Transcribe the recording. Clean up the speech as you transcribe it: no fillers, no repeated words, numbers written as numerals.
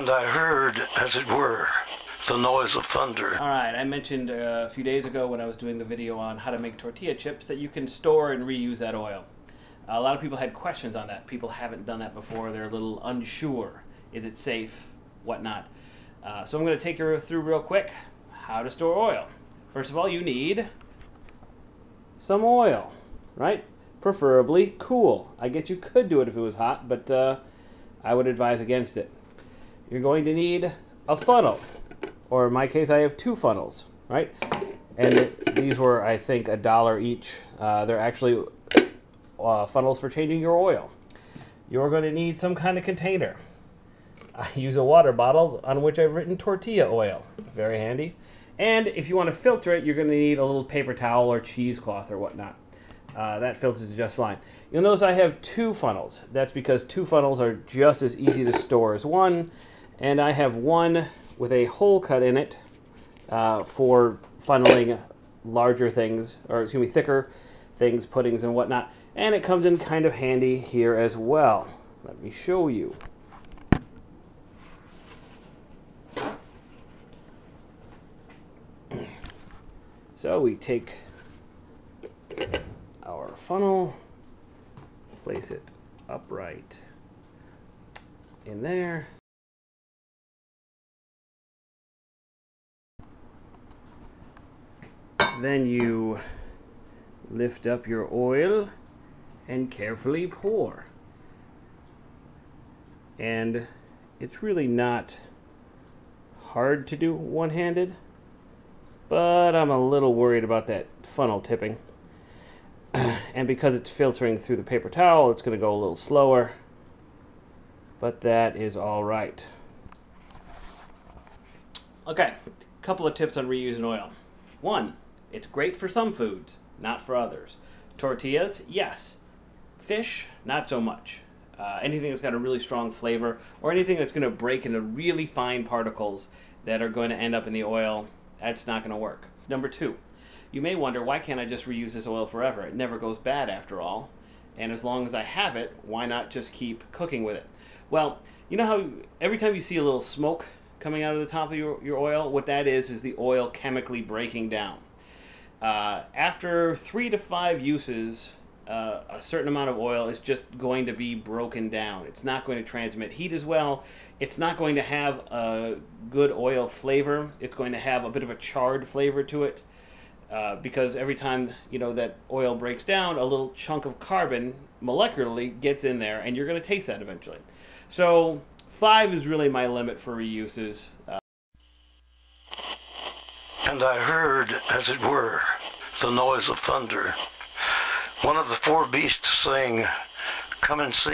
And I heard, as it were, the noise of thunder. Alright, I mentioned a few days ago when I was doing the video on how to make tortilla chips that you can store and reuse that oil. A lot of people had questions on that. People haven't done that before. They're a little unsure. Is it safe? Whatnot. So I'm going to take you through real quick how to store oil. First of all, you need some oil, right? Preferably cool. I guess you could do it if it was hot, but I would advise against it. You're going to need a funnel, or in my case I have 2 funnels, right? And these were, I think, $1 each. They're actually funnels for changing your oil. You're going to need some kind of container. I use a water bottle on which I've written tortilla oil. Very handy. And if you want to filter it, you're going to need a little paper towel or cheesecloth or whatnot. That filters it just fine. You'll notice I have 2 funnels. That's because 2 funnels are just as easy to store as one. And I have one with a hole cut in it for funneling larger things, or excuse me, thicker things, puddings and whatnot. And it comes in kind of handy here as well. Let me show you. So we take our funnel, place it upright in there. Then you lift up your oil and carefully pour. And it's really not hard to do one-handed, but I'm a little worried about that funnel tipping. And because it's filtering through the paper towel, it's going to go a little slower, but that is all right. Okay, a couple of tips on reusing oil. 1, it's great for some foods, not for others. Tortillas, yes. Fish, not so much. Anything that's got a really strong flavor, or anything that's going to break into really fine particles that are going to end up in the oil, that's not going to work. Number 2, you may wonder, why can't I just reuse this oil forever? It never goes bad after all. And as long as I have it, why not just keep cooking with it? Well, you know how every time you see a little smoke coming out of the top of your oil, what that is the oil chemically breaking down. After 3 to 5 uses, a certain amount of oil is just going to be broken down. It's not going to transmit heat as well. It's not going to have a good oil flavor. It's going to have a bit of a charred flavor to it, because every time that oil breaks down, a little chunk of carbon molecularly gets in there, and you're going to taste that eventually. So 5 is really my limit for reuses. And I heard, as it were, the noise of thunder. One of the 4 beasts saying, "Come and see."